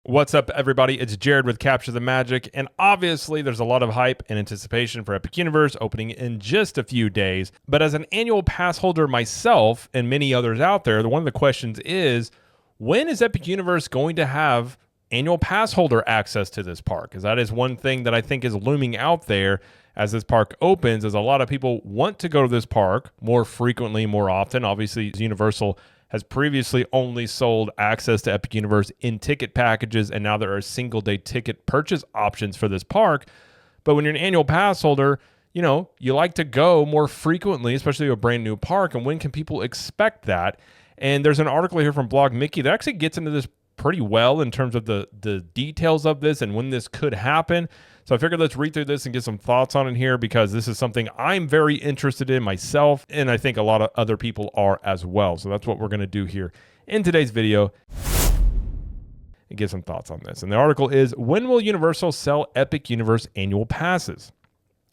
What's up, everybody? It's Jared with Capture the Magic, and obviously there's a lot of hype and anticipation for Epic Universe opening in just a few days. But as an annual pass holder myself and many others out there, one of the questions is, when is Epic Universe going to have annual pass holder access to this park? Because that is one thing that I think is looming out there as this park opens, is a lot of people want to go to this park more frequently, more often. Obviously, Universal has previously only sold access to Epic Universe in ticket packages, and now there are single-day ticket purchase options for this park. But when you're an annual pass holder, you like to go more frequently, especially to a brand new park, and when can people expect that? And there's an article here from Blog Mickey that actually gets into this pretty well in terms of the details of this and when this could happen. So I figured let's read through this and get some thoughts on it here, because this is something I'm very interested in myself, and I think a lot of other people are as well. So that's what we're going to do here in today's video and get some thoughts on this. And the article is, when will Universal sell Epic Universe annual passes?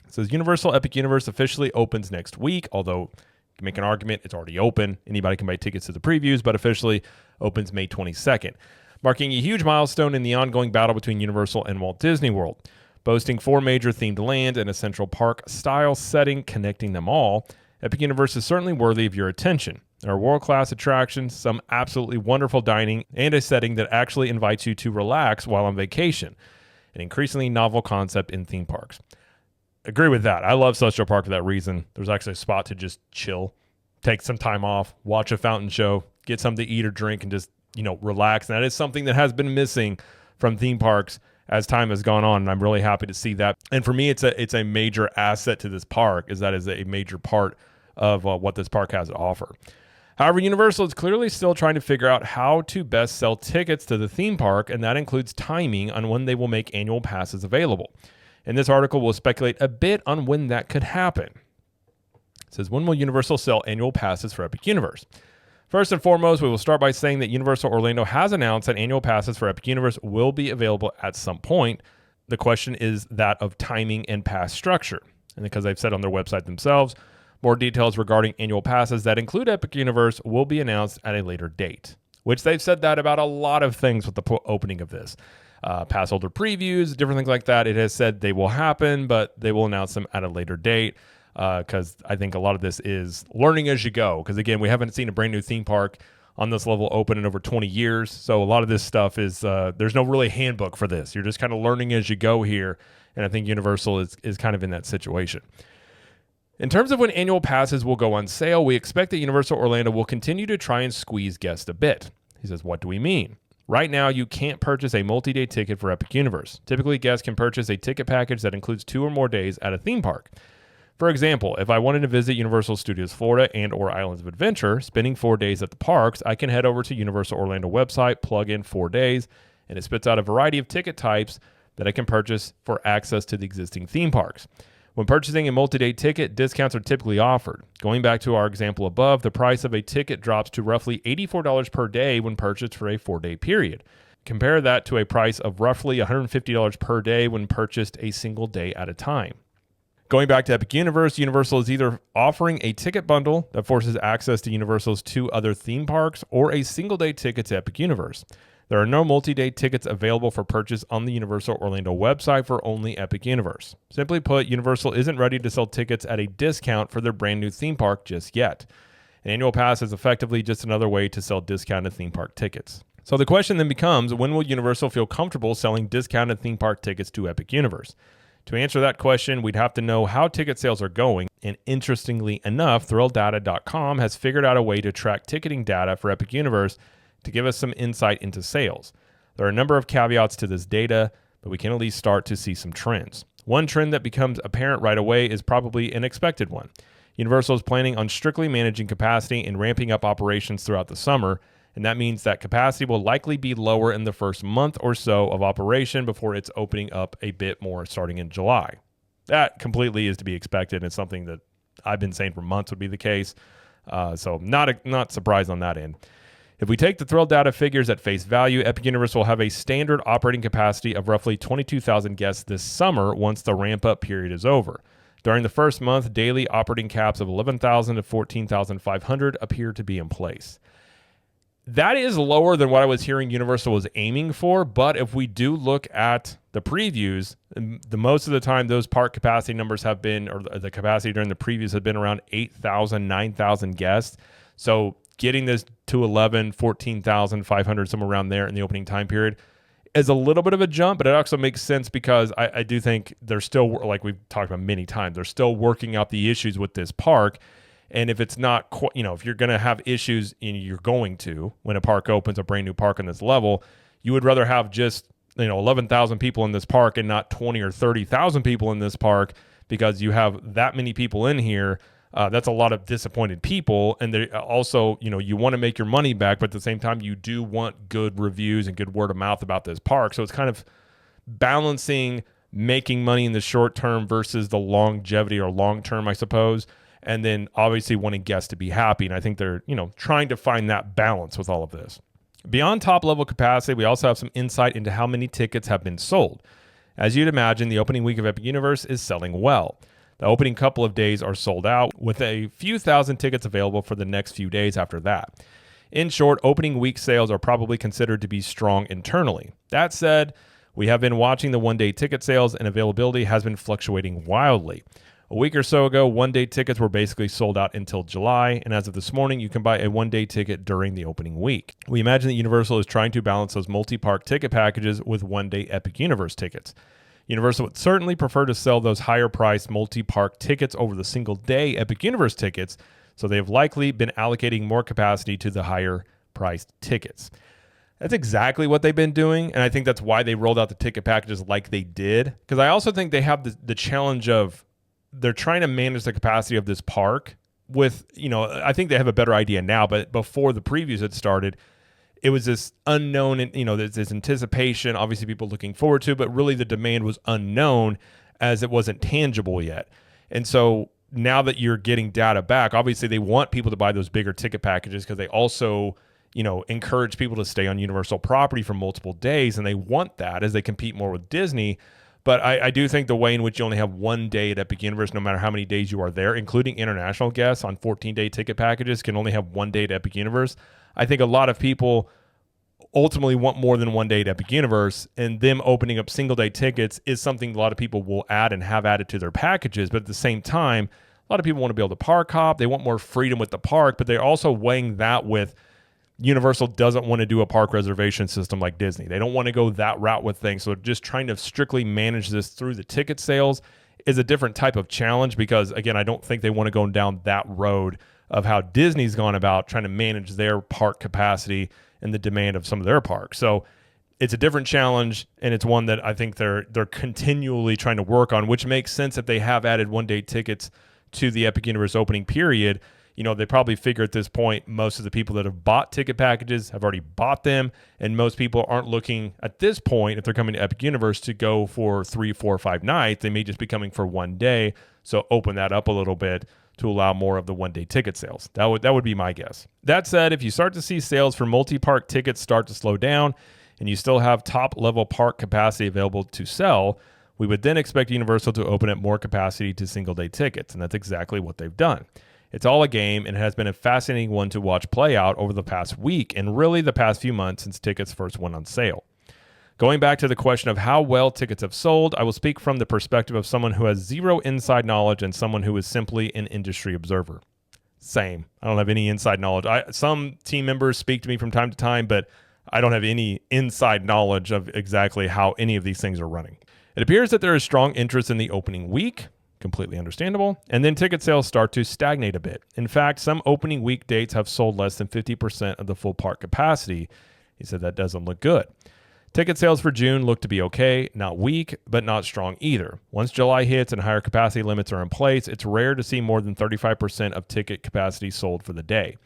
It says Universal Epic Universe officially opens next week, although you can make an argument it's already open. Anybody can buy tickets to the previews, but officially opens May 22nd, marking a huge milestone in the ongoing battle between Universal and Walt Disney World. Boasting 4 major themed lands and a central park-style setting connecting them all, Epic Universe is certainly worthy of your attention. There are world-class attractions, some absolutely wonderful dining, and a setting that actually invites you to relax while on vacation. An increasingly novel concept in theme parks. Agree with that. I love Celestial Park for that reason. There's actually a spot to just chill, take some time off, watch a fountain show, get something to eat or drink, and just, relax. And that is something that has been missing from theme parks as time has gone on, and I'm really happy to see that. And for me, it's a major asset to this park, is that is a major part of what this park has to offer. However, Universal is clearly still trying to figure out how to best sell tickets to the theme park, and that includes timing on when they will make annual passes available. And this article will speculate a bit on when that could happen. It says, when will Universal sell annual passes for Epic Universe? First and foremost, we will start by saying that Universal Orlando has announced that annual passes for Epic Universe will be available at some point. The question is that of timing and pass structure. And because they've said on their website themselves, more details regarding annual passes that include Epic Universe will be announced at a later date, which they've said that about a lot of things with the opening of this. Pass holder previews, different things like that. It has said they will happen, but they will announce them at a later date. Because I think a lot of this is learning as you go. Because again, we haven't seen a brand new theme park on this level open in over 20 years. So a lot of this stuff is, there's no really handbook for this. You're just kind of learning as you go here. And I think Universal is kind of in that situation. In terms of when annual passes will go on sale, we expect that Universal Orlando will continue to try and squeeze guests a bit. He says, what do we mean? Right now, you can't purchase a multi-day ticket for Epic Universe. Typically, guests can purchase a ticket package that includes 2 or more days at a theme park. For example, if I wanted to visit Universal Studios Florida and or Islands of Adventure, spending 4 days at the parks, I can head over to Universal Orlando website, plug in 4 days, and it spits out a variety of ticket types that I can purchase for access to the existing theme parks. When purchasing a multi-day ticket, discounts are typically offered. Going back to our example above, the price of a ticket drops to roughly $84 per day when purchased for a 4-day period. Compare that to a price of roughly $150 per day when purchased a single day at a time. Going back to Epic Universe, Universal is either offering a ticket bundle that forces access to Universal's 2 other theme parks or a single-day ticket to Epic Universe. There are no multi-day tickets available for purchase on the Universal Orlando website for only Epic Universe. Simply put, Universal isn't ready to sell tickets at a discount for their brand new theme park just yet. An annual pass is effectively just another way to sell discounted theme park tickets. So the question then becomes, when will Universal feel comfortable selling discounted theme park tickets to Epic Universe? To answer that question, we'd have to know how ticket sales are going, and interestingly enough, ThrillData.com has figured out a way to track ticketing data for Epic Universe to give us some insight into sales. There are a number of caveats to this data, but we can at least start to see some trends. One trend that becomes apparent right away is probably an expected one. Universal is planning on strictly managing capacity and ramping up operations throughout the summer, and that means that capacity will likely be lower in the first month or so of operation before it's opening up a bit more starting in July. That completely is to be expected. It's something that I've been saying for months would be the case, so not surprised on that end. If we take the Thrill Data figures at face value, Epic Universe will have a standard operating capacity of roughly 22,000 guests this summer once the ramp-up period is over. During the first month, daily operating caps of 11,000 to 14,500 appear to be in place. That is lower than what I was hearing Universal was aiming for. But if we do look at the previews, the most of the time those park capacity numbers have been, or the capacity during the previews have been around 8,000, 9,000 guests. So getting this to 11, 14,500, somewhere around there in the opening time period is a little bit of a jump, but it also makes sense because I do think they're still, like we've talked about many times, they're still working out the issues with this park. And if it's not, if you're going to have issues, and you're going to, when a park opens, a brand new park on this level, you would rather have just, 11,000 people in this park and not 20 or 30,000 people in this park, because you have that many people in here. That's a lot of disappointed people. And they also, you want to make your money back, but at the same time, you do want good reviews and good word of mouth about this park. So it's kind of balancing making money in the short term versus the longevity or long term, I suppose. And then obviously wanting guests to be happy. And I think they're, trying to find that balance with all of this. Beyond top level capacity, we also have some insight into how many tickets have been sold. As you'd imagine, the opening week of Epic Universe is selling well. The opening couple of days are sold out, with a few thousand tickets available for the next few days after that. In short, opening week sales are probably considered to be strong internally. That said, we have been watching the one-day ticket sales, and availability has been fluctuating wildly. A week or so ago, one-day tickets were basically sold out until July, and as of this morning, you can buy a one-day ticket during the opening week. We imagine that Universal is trying to balance those multi-park ticket packages with one-day Epic Universe tickets. Universal would certainly prefer to sell those higher-priced multi-park tickets over the single-day Epic Universe tickets, so they have likely been allocating more capacity to the higher-priced tickets. That's exactly what they've been doing, and I think that's why they rolled out the ticket packages like they did, because I also think they have the challenge of they're trying to manage the capacity of this park with, I think they have a better idea now, but before the previews had started, it was this unknown, and there's this anticipation, obviously people looking forward to, but really the demand was unknown as it wasn't tangible yet. And so now that you're getting data back, obviously they want people to buy those bigger ticket packages because they also, encourage people to stay on Universal property for multiple days, and they want that as they compete more with Disney. But I do think the way in which you only have one day at Epic Universe, no matter how many days you are there, including international guests on 14-day ticket packages, can only have one day at Epic Universe. I think a lot of people ultimately want more than one day at Epic Universe, and them opening up single-day tickets is something a lot of people will add and have added to their packages. But at the same time, a lot of people want to be able to park hop. They want more freedom with the park, but they're also weighing that with Universal doesn't want to do a park reservation system like Disney. They don't want to go that route with things. So just trying to strictly manage this through the ticket sales is a different type of challenge because, again, I don't think they want to go down that road of how Disney's gone about trying to manage their park capacity and the demand of some of their parks. So it's a different challenge, and it's one that I think they're continually trying to work on, which makes sense if they have added one-day tickets to the Epic Universe opening period. They probably figure at this point, most of the people that have bought ticket packages have already bought them. And most people aren't looking at this point, if they're coming to Epic Universe, to go for 3, 4, 5 nights. They may just be coming for one day. So open that up a little bit to allow more of the one-day ticket sales. That would be my guess. That said, if you start to see sales for multi-park tickets start to slow down and you still have top-level park capacity available to sell, we would then expect Universal to open up more capacity to single-day tickets. And that's exactly what they've done. It's all a game, and it has been a fascinating one to watch play out over the past week and really the past few months since tickets first went on sale. Going back to the question of how well tickets have sold, I will speak from the perspective of someone who has zero inside knowledge and someone who is simply an industry observer. Same. I don't have any inside knowledge. Some team members speak to me from time to time, but I don't have any inside knowledge of exactly how any of these things are running. It appears that there is strong interest in the opening week. Completely understandable. And then ticket sales start to stagnate a bit. In fact, some opening week dates have sold less than 50% of the full park capacity. He said that doesn't look good. Ticket sales for June look to be okay, not weak, but not strong either. Once July hits and higher capacity limits are in place, it's rare to see more than 35% of ticket capacity sold for the day.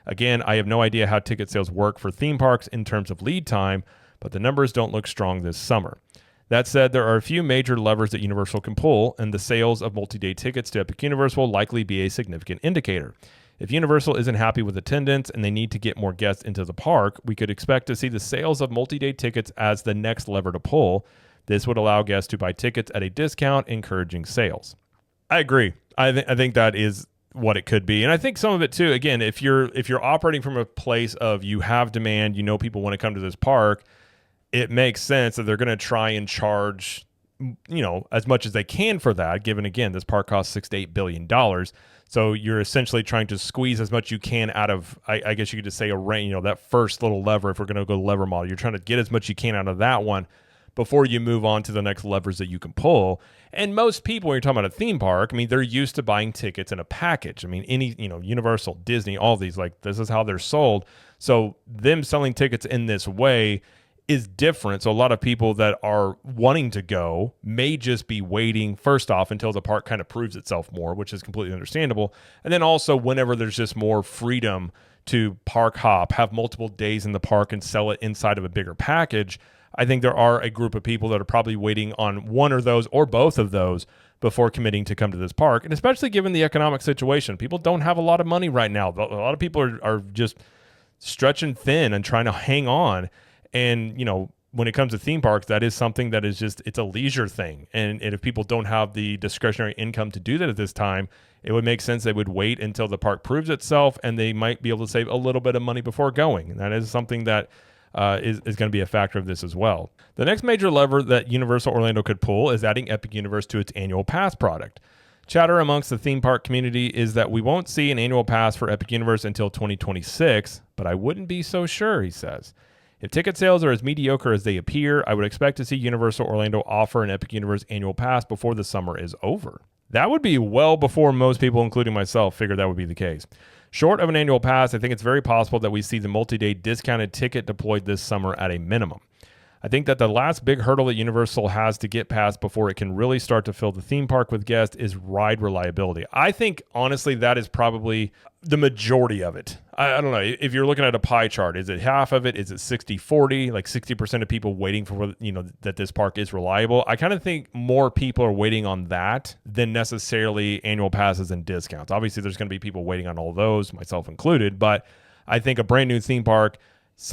Again, I have no idea how ticket sales work for theme parks in terms of lead time, but the numbers don't look strong this summer. That said, there are a few major levers that Universal can pull, and the sales of multi-day tickets to Epic Universe will likely be a significant indicator. If Universal isn't happy with attendance and they need to get more guests into the park, we could expect to see the sales of multi-day tickets as the next lever to pull. This would allow guests to buy tickets at a discount, encouraging sales. I agree. I think that is what it could be. And I think some of it too, again, if you're operating from a place of you have demand, people want to come to this park, it makes sense that they're going to try and charge, as much as they can for that, given, again, this park costs $6 to $8 billion. So you're essentially trying to squeeze as much you can out of, I guess you could just say a range, that first little lever, if we're going to go lever model, you're trying to get as much you can out of that one before you move on to the next levers that you can pull. And most people, when you're talking about a theme park, they're used to buying tickets in a package. Any, Universal, Disney, all these, like, this is how they're sold. So them selling tickets in this way is different. So a lot of people that are wanting to go may just be waiting, first off, until the park kind of proves itself more, which is completely understandable. And then also whenever there's just more freedom to park hop, have multiple days in the park and sell it inside of a bigger package, I think there are a group of people that are probably waiting on one of those or both of those before committing to come to this park. And especially given the economic situation, people don't have a lot of money right now. A lot of people are just stretching thin and trying to hang on. And, when it comes to theme parks, that is something that is just, it's a leisure thing. And if people don't have the discretionary income to do that at this time, it would make sense they would wait until the park proves itself and they might be able to save a little bit of money before going. And that is something that is going to be a factor of this as well. The next major lever that Universal Orlando could pull is adding Epic Universe to its annual pass product. Chatter amongst the theme park community is that we won't see an annual pass for Epic Universe until 2026, but I wouldn't be so sure, he says. If ticket sales are as mediocre as they appear, I would expect to see Universal Orlando offer an Epic Universe annual pass before the summer is over. That would be well before most people, including myself, figured that would be the case. Short of an annual pass, I think it's very possible that we see the multi-day discounted ticket deployed this summer at a minimum. I think that the last big hurdle that Universal has to get past before it can really start to fill the theme park with guests is ride reliability. I think, honestly, that is probably the majority of it. I don't know. If you're looking at a pie chart, is it half of it? Is it 60-40? Like 60% of people waiting for, that this park is reliable? I kind of think more people are waiting on that than necessarily annual passes and discounts. Obviously, there's going to be people waiting on all those, myself included, but I think a brand new theme park, it's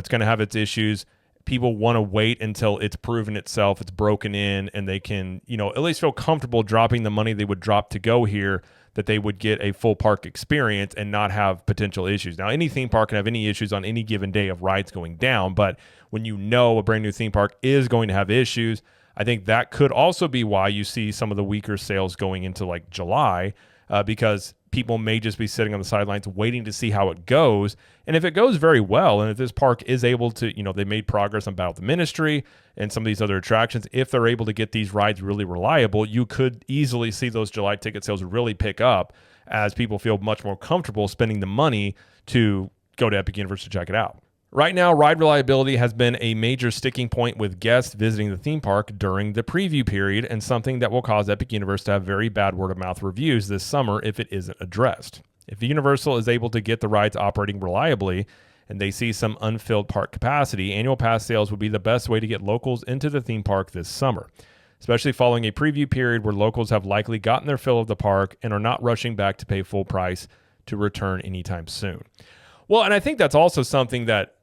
going to have its issues. People want to wait until it's proven itself, it's broken in, and they can, at least feel comfortable dropping the money they would drop to go here, that they would get a full park experience and not have potential issues. Now, any theme park can have any issues on any given day of rides going down, but when a brand new theme park is going to have issues, I think that could also be why you see some of the weaker sales going into like July, because people may just be sitting on the sidelines waiting to see how it goes. And if it goes very well, and if this park is able to, they made progress on Battle of the Ministry and some of these other attractions, if they're able to get these rides really reliable, you could easily see those July ticket sales really pick up as people feel much more comfortable spending the money to go to Epic Universe to check it out. Right now, ride reliability has been a major sticking point with guests visiting the theme park during the preview period, and something that will cause Epic Universe to have very bad word-of-mouth reviews this summer if it isn't addressed. If Universal is able to get the rides operating reliably and they see some unfilled park capacity, annual pass sales would be the best way to get locals into the theme park this summer, especially following a preview period where locals have likely gotten their fill of the park and are not rushing back to pay full price to return anytime soon. Well, and I think that's also something that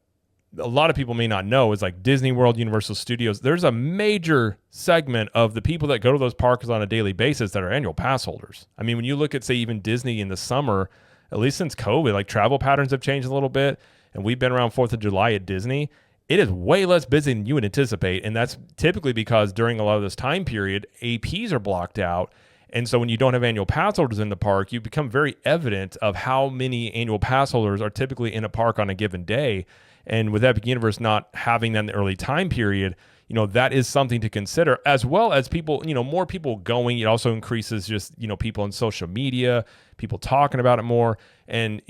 a lot of people may not know is like Disney World, Universal Studios. There's a major segment of the people that go to those parks on a daily basis that are annual pass holders. When you look at, say, even Disney in the summer, at least since COVID, like travel patterns have changed a little bit, and we've been around 4th of July at Disney. It is way less busy than you would anticipate, and that's typically because during a lot of this time period, APs are blocked out. And so when you don't have annual pass holders in the park, you become very evident of how many annual pass holders are typically in a park on a given day. And with Epic Universe not having that in the early time period, that is something to consider, as well as people, more people going. It also increases just, people on social media, people talking about it more. And,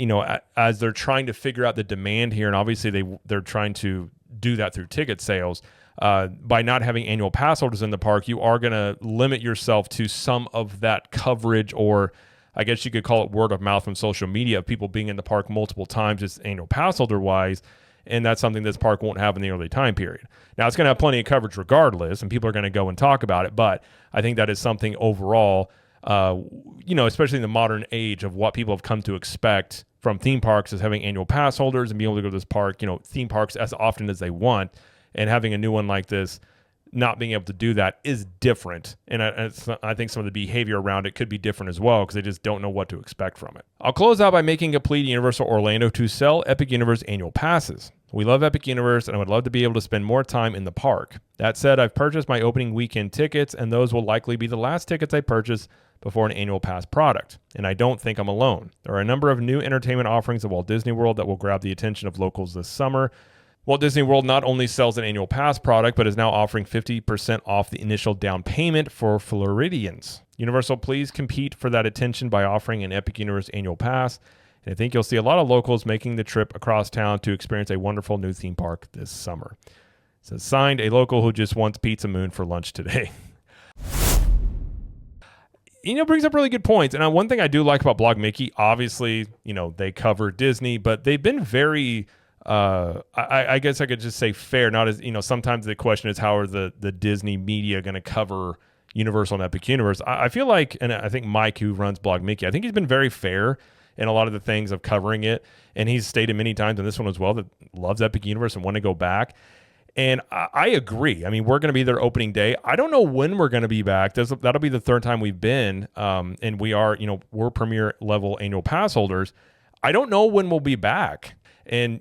as they're trying to figure out the demand here, and obviously they're trying to do that through ticket sales, by not having annual pass holders in the park, you are going to limit yourself to some of that coverage, or I guess you could call it word of mouth from social media, of people being in the park multiple times, just annual pass holder wise. And that's something this park won't have in the early time period. Now, it's going to have plenty of coverage regardless, and people are going to go and talk about it. But I think that is something overall, especially in the modern age of what people have come to expect from theme parks, is having annual pass holders and being able to go to this park, theme parks as often as they want, and having a new one like this not being able to do that is different. And I think some of the behavior around it could be different as well because they just don't know what to expect from it. I'll close out by making a plea to Universal Orlando to sell Epic Universe annual passes. We love Epic Universe, and I would love to be able to spend more time in the park. That said, I've purchased my opening weekend tickets, and those will likely be the last tickets I purchase before an annual pass product. And I don't think I'm alone. There are a number of new entertainment offerings at Walt Disney World that will grab the attention of locals this summer. Walt Disney World not only sells an annual pass product, but is now offering 50% off the initial down payment for Floridians. Universal, please compete for that attention by offering an Epic Universe annual pass. And I think you'll see a lot of locals making the trip across town to experience a wonderful new theme park this summer. It says, signed, a local who just wants Pizza Moon for lunch today. Brings up really good points. And one thing I do like about Blog Mickey, obviously, they cover Disney, but they've been very... I guess I could just say fair, not as, sometimes the question is how are the Disney media going to cover Universal and Epic Universe? I feel like, and I think Mike, who runs Blog Mickey, I think he's been very fair in a lot of the things of covering it. And he's stated many times in this one as well that loves Epic Universe and want to go back. And I agree. I mean, we're going to be there opening day. I don't know when we're going to be back. That'll be the third time we've been. And we are, we're premier level annual pass holders. I don't know when we'll be back. And,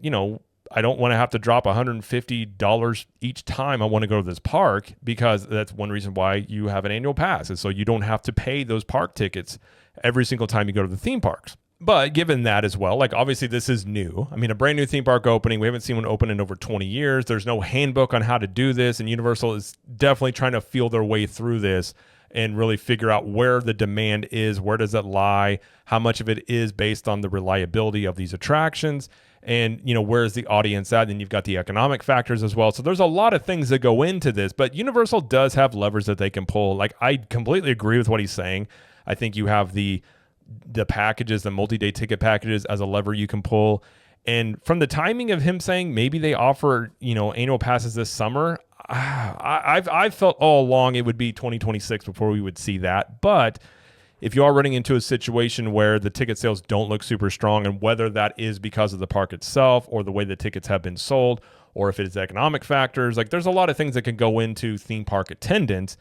I don't want to have to drop $150 each time I want to go to this park, because that's one reason why you have an annual pass, is so you don't have to pay those park tickets every single time you go to the theme parks. But given that as well, like obviously this is new. I mean, a brand new theme park opening. We haven't seen one open in over 20 years. There's no handbook on how to do this. And Universal is definitely trying to feel their way through this and really figure out where the demand is, where does it lie, how much of it is based on the reliability of these attractions, and where's the audience at? And you've got the economic factors as well. So there's a lot of things that go into this, but Universal does have levers that they can pull. Like, I completely agree with what he's saying. I think you have the packages, the multi-day ticket packages as a lever you can pull. And from the timing of him saying maybe they offer, annual passes this summer, I've felt all along it would be 2026 before we would see that. But if you are running into a situation where the ticket sales don't look super strong, and whether that is because of the park itself or the way the tickets have been sold, or if it is economic factors, like there's a lot of things that can go into theme park attendance.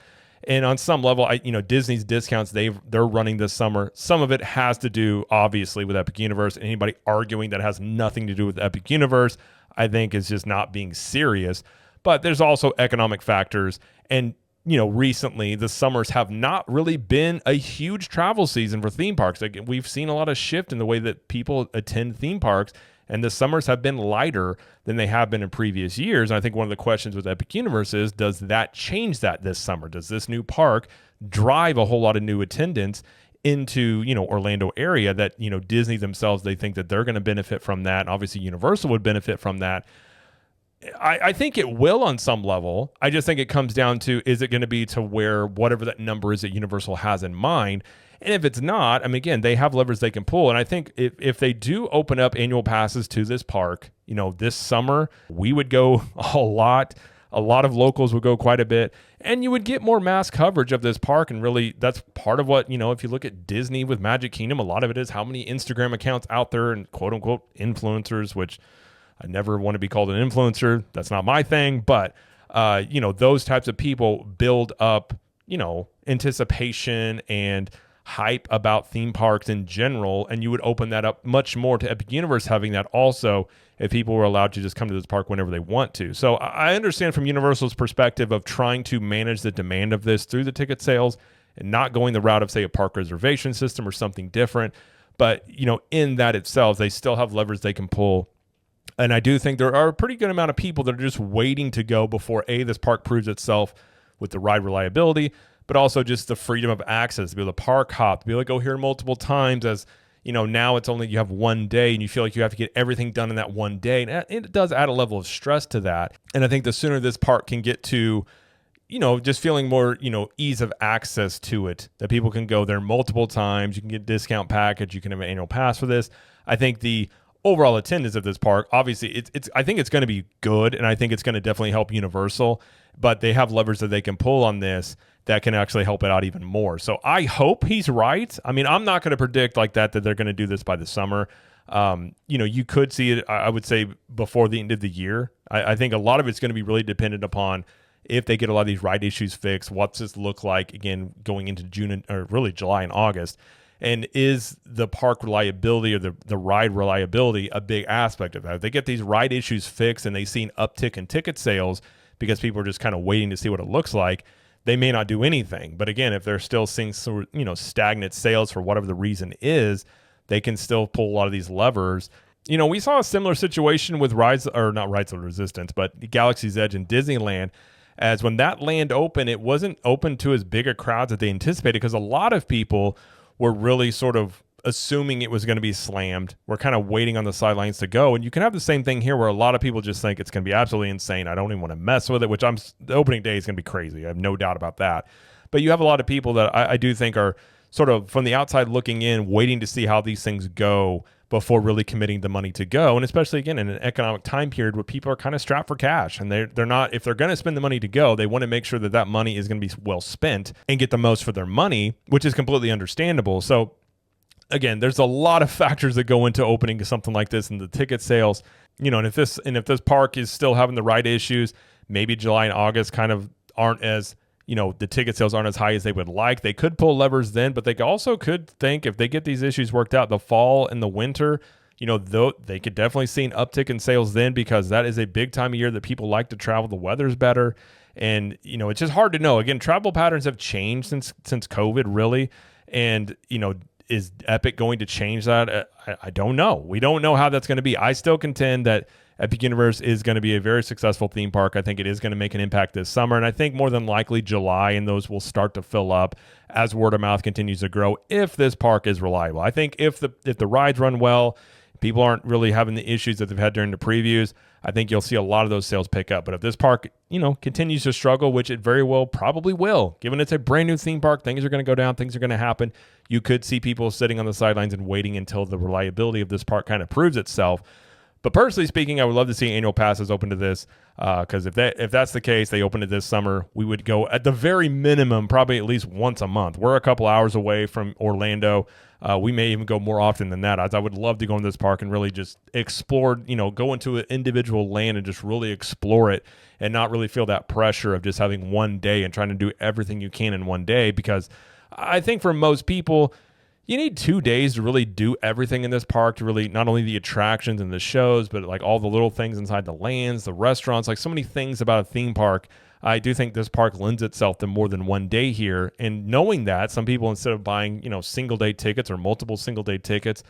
And on some level, Disney's discounts they're running this summer, some of it has to do obviously with Epic Universe. And anybody arguing that has nothing to do with Epic Universe, I think is just not being serious. But there's also economic factors. And recently the summers have not really been a huge travel season for theme parks. Like, we've seen a lot of shift in the way that people attend theme parks, and the summers have been lighter than they have been in previous years. And I think one of the questions with Epic Universe is, does that change that this summer? Does this new park drive a whole lot of new attendance into, Orlando area that, Disney themselves, they think that they're going to benefit from that. And obviously Universal would benefit from that. I think it will on some level. I just think it comes down to, is it going to be to where whatever that number is that Universal has in mind? And if it's not, I mean, again, they have levers they can pull. And I think if they do open up annual passes to this park, this summer, we would go a lot. A lot of locals would go quite a bit, and you would get more mass coverage of this park. And really, that's part of what, if you look at Disney with Magic Kingdom, a lot of it is how many Instagram accounts out there and quote unquote influencers, which I never want to be called an influencer. That's not my thing. But, those types of people build up, anticipation and hype about theme parks in general. And you would open that up much more to Epic Universe having that also, if people were allowed to just come to this park whenever they want to. So I understand from Universal's perspective of trying to manage the demand of this through the ticket sales and not going the route of, say, a park reservation system or something different. But, in that itself, they still have levers they can pull. And I do think there are a pretty good amount of people that are just waiting to go before, A, this park proves itself with the ride reliability, but also just the freedom of access, to be able to park hop, to be able to go here multiple times. As now it's only, you have one day and you feel like you have to get everything done in that one day. And it does add a level of stress to that. And I think the sooner this park can get to, just feeling more, ease of access to it, that people can go there multiple times, you can get a discount package, you can have an annual pass for this. I think the overall attendance of this park, obviously I think it's going to be good, and I think it's going to definitely help Universal, but they have levers that they can pull on this that can actually help it out even more. So I hope he's right. I mean, I'm not going to predict like that they're going to do this by the summer. You could see it, I would say, before the end of the year. I think a lot of it's going to be really dependent upon if they get a lot of these ride issues fixed, what's this look like again going into June or really July and August? And is the park reliability or the ride reliability a big aspect of that? If they get these ride issues fixed and they see an uptick in ticket sales because people are just kind of waiting to see what it looks like, they may not do anything. But again, if they're still seeing stagnant sales for whatever the reason is, they can still pull a lot of these levers. We saw a similar situation with not Rides of Resistance, but Galaxy's Edge in Disneyland. As when that land opened, it wasn't open to as big a crowd that they anticipated because a lot of people were really sort of assuming it was going to be slammed. We're kind of waiting on the sidelines to go. And you can have the same thing here where a lot of people just think it's going to be absolutely insane. I don't even want to mess with it, the opening day is going to be crazy. I have no doubt about that. But you have a lot of people that I do think are sort of from the outside looking in, waiting to see how these things go before really committing the money to go. And especially, again, in an economic time period where people are kind of strapped for cash and they're not, if they're going to spend the money to go, they want to make sure that that money is going to be well spent and get the most for their money, which is completely understandable. So again, there's a lot of factors that go into opening something like this and the ticket sales, and if this park is still having the right issues, maybe July and August kind of aren't as, the ticket sales aren't as high as they would like. They could pull levers then, but they also could think if they get these issues worked out, the fall and the winter, though they could definitely see an uptick in sales then because that is a big time of year that people like to travel. The weather's better. And, it's just hard to know. Again, travel patterns have changed since COVID really. And, is Epic going to change that? I don't know. We don't know how that's going to be. I still contend that Epic Universe is going to be a very successful theme park. I think it is going to make an impact this summer, and I think more than likely July and those will start to fill up as word of mouth continues to grow if this park is reliable. I think if the rides run well, people aren't really having the issues that they've had during the previews, I think you'll see a lot of those sales pick up. But if this park, continues to struggle, which it very well probably will, given it's a brand new theme park, things are going to go down, things are going to happen. You could see people sitting on the sidelines and waiting until the reliability of this park kind of proves itself. But personally speaking, I would love to see annual passes open to this because if that's the case, they open it this summer, we would go at the very minimum, probably at least once a month. We're a couple hours away from Orlando. We may even go more often than that. I would love to go into this park and really just explore, go into an individual land and just really explore it and not really feel that pressure of just having one day and trying to do everything you can in one day. Because I think for most people, you need 2 days to really do everything in this park, to really not only the attractions and the shows, but like all the little things inside the lands, the restaurants, like so many things about a theme park. I do think this park lends itself to more than one day here. And knowing that, some people, instead of buying, single day tickets or multiple single day tickets,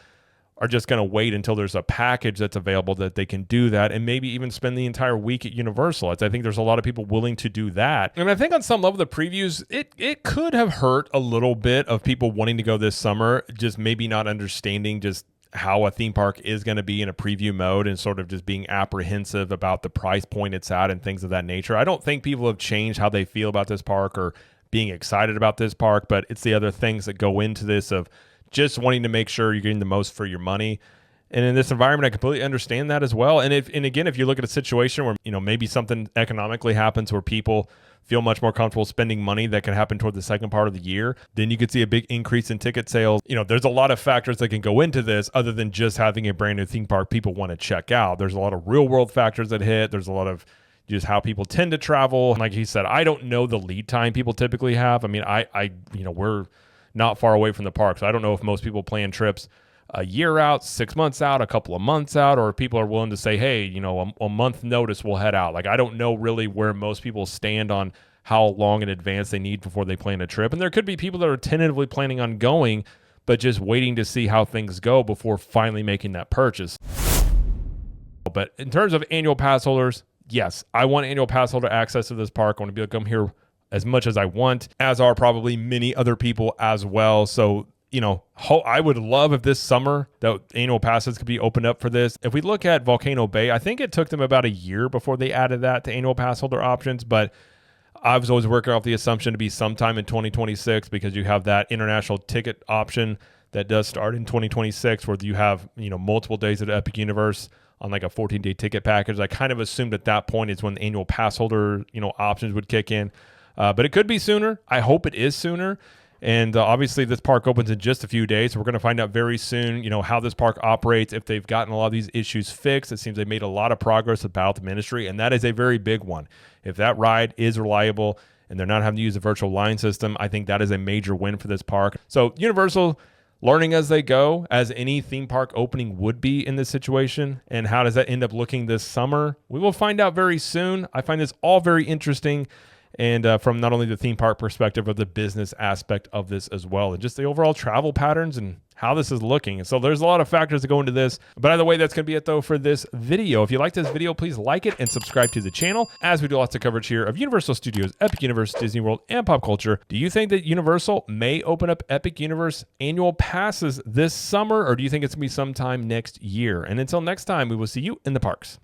are just going to wait until there's a package that's available that they can do that and maybe even spend the entire week at Universal. I think there's a lot of people willing to do that. And I think on some level, the previews, it could have hurt a little bit of people wanting to go this summer, just maybe not understanding just how a theme park is going to be in a preview mode and sort of just being apprehensive about the price point it's at and things of that nature. I don't think people have changed how they feel about this park or being excited about this park, but it's the other things that go into this of just wanting to make sure you're getting the most for your money. And in this environment, I completely understand that as well. And again, if you look at a situation where, maybe something economically happens where people feel much more comfortable spending money that can happen toward the second part of the year, then you could see a big increase in ticket sales. There's a lot of factors that can go into this other than just having a brand new theme park people want to check out. There's a lot of real world factors that hit. There's a lot of just how people tend to travel. And like he said, I don't know the lead time people typically have. I mean, we're not far away from the park. So I don't know if most people plan trips a year out, 6 months out, a couple of months out, or people are willing to say, hey, a month notice we'll head out. Like, I don't know really where most people stand on how long in advance they need before they plan a trip. And there could be people that are tentatively planning on going, but just waiting to see how things go before finally making that purchase. But in terms of annual pass holders, yes, I want annual pass holder access to this park. I want to be able to come here as much as I want, as are probably many other people as well. So, I would love if this summer that annual passes could be opened up for this. If we look at Volcano Bay, I think it took them about a year before they added that to annual pass holder options, but I was always working off the assumption to be sometime in 2026 because you have that international ticket option that does start in 2026 where you have, multiple days at Epic Universe on like a 14-day ticket package. I kind of assumed at that point is when the annual pass holder, options would kick in. But it could be sooner. I hope it is sooner. And obviously this park opens in just a few days. So we're going to find out very soon, how this park operates, if they've gotten a lot of these issues fixed. It seems they made a lot of progress with Battle with the Ministry, and that is a very big one. If that ride is reliable and they're not having to use a virtual line system, I think that is a major win for this park. So Universal learning as they go, as any theme park opening would be in this situation. And how does that end up looking this summer? We will find out very soon. I find this all very interesting. And from not only the theme park perspective, but the business aspect of this as well, and just the overall travel patterns and how this is looking. And so there's a lot of factors that go into this. But either way, that's going to be it though for this video. If you like this video, please like it and subscribe to the channel, as we do lots of coverage here of Universal Studios, Epic Universe, Disney World, and pop culture. Do you think that Universal may open up Epic Universe annual passes this summer, or do you think it's going to be sometime next year? And until next time, we will see you in the parks.